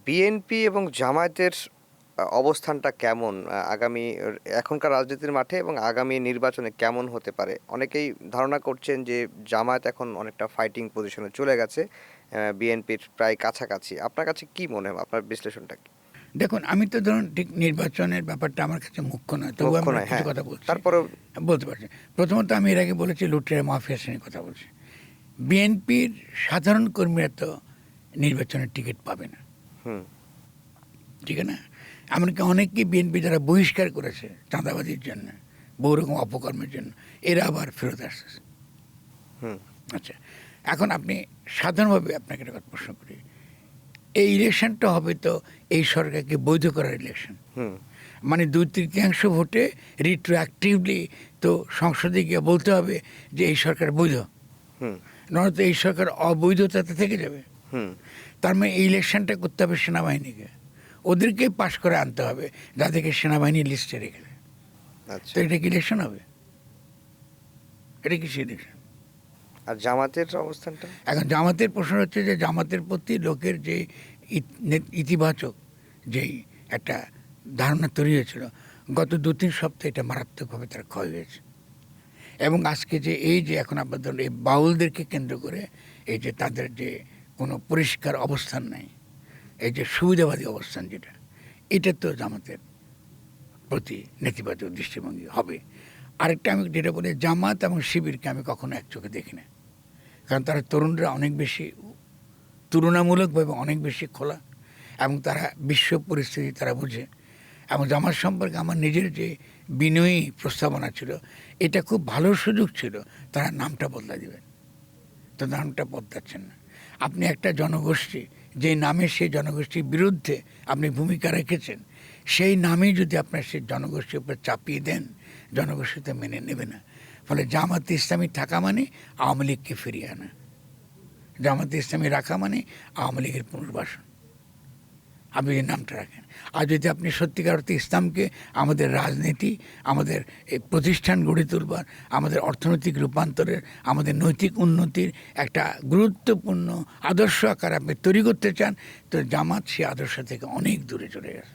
BNP এবং জামায়াতের অবস্থানটা কেমন? আগামী এখনকার রাজনীতির মাঠে এবং আগামী নির্বাচনে কেমন হতে পারে? অনেকেই ধারণা করছেন যে জামায়াত এখন অনেকটা ফাইটিং পজিশনে চলে গেছে। বিএনপির প্রায় কাছাকাছি। আপনার কাছে কি মনে হয়? আপনার বিশ্লেষণটা কি? দেখুন, আমি তো ধরুন ঠিক নির্বাচনের ব্যাপারটা আমার কাছে মুখ্য নয়, তবু মুখ্য আমরা নয়, কিছু হ্যাঁ। কথা বলছি, তারপরেও বলতে পারছি। প্রথমত আমি এর আগে বলেছি লুটেরা মাফিয়া শ্রেণীর কথা বলছি। বিএনপির সাধারণ কর্মীরা তো নির্বাচনের টিকিট পাবে না, হুম, ঠিক না? এমনকি অনেককে বিএনপি যারা বহিষ্কার করেছে চাঁদাবাজির জন্য, বহু রকম অপকর্মের জন্য, এরা আবার ফেরত আসতেছে। হুম, আচ্ছা, এখন আপনি সাধারণভাবে আপনাকে একটা কথা প্রশ্ন করি, এই ইলেকশনটা হবে তো এই সরকারকে বৈধ করার ইলেকশন। হুম, মানে 2/3 ভোটে রিট্রোঅ্যাক্টিভলি তো সংসদে গিয়ে বলতে হবে যে এই সরকার বৈধ, হুম, নয়তো এই সরকার অবৈধতাতে থেকে যাবে। হুম। তার মানে এই ইলেকশনটা করতে হবে সেনাবাহিনীকে, ওদেরকে পাশ করে আনতে হবে যাদেরকে সেনাবাহিনী লিস্টে রেখে দেয়। আচ্ছা। তো এটা কি ইলেকশন হবে? এটা কি ইলেকশন? আর জামাতের অবস্থানটা? এখন জামাতের প্রশ্ন হচ্ছে যে জামাতের প্রতি লোকের যে ইতিবাচক যেই একটা ধারণা তৈরি হয়েছিল, গত 2-3 সপ্তাহে এটা মারাত্মকভাবে তার ক্ষয় হয়েছে। এবং আজকে যে এই যে এখন আপনার ধরুন এই বাউলদেরকে কেন্দ্র করে এই যে তাদের যে কোনো পরিষ্কার অবস্থান নাই, এই যে সুবিধাবাদী অবস্থান যেটা, এটা তো জামাতের প্রতি নেতিবাচক দৃষ্টিভঙ্গি হবে। আরেকটা আমি যেটা বলি, জামাত এবং শিবিরকে আমি কখনো এক চোখে দেখি না, কারণ তারা তরুণরা অনেক বেশি তুলনামূলকভাবে অনেক বেশি খোলা এবং তারা বিশ্ব পরিস্থিতি তারা বুঝে। এবং জামাত সম্পর্কে আমার নিজের যে বিনয়ী প্রস্তাবনা ছিল, এটা খুব ভালো সুযোগ ছিল তারা নামটা বদলা দেবেন, তো নামটা বদলাচ্ছেন না। আপনি একটা জনগোষ্ঠী, যে নামে সেই জনগোষ্ঠীর বিরুদ্ধে আপনি ভূমিকা রেখেছেন, সেই নামেই যদি আপনার সেই জনগোষ্ঠীর উপর চাপিয়ে দেন, জনগোষ্ঠী তো মেনে নেবে না। ফলে জামাতে ইসলামী থাকা মানে আওয়ামী লীগকে ফিরিয়ে আনা, জামাতে ইসলামী রাখা মানে আওয়ামী লীগের পুনর্বাসন, আপনি যে নামটা রাখেন। আর যদি আপনি সত্যিকার অর্থে ইসলামকে আমাদের রাজনীতি, আমাদের এই প্রতিষ্ঠান গড়ে তুলবার, আমাদের অর্থনৈতিক রূপান্তরের, আমাদের নৈতিক উন্নতির একটা গুরুত্বপূর্ণ আদর্শ আকার আপনি তৈরি করতে চান, তো জামাত সে আদর্শ থেকে অনেক দূরে চলে গেছে।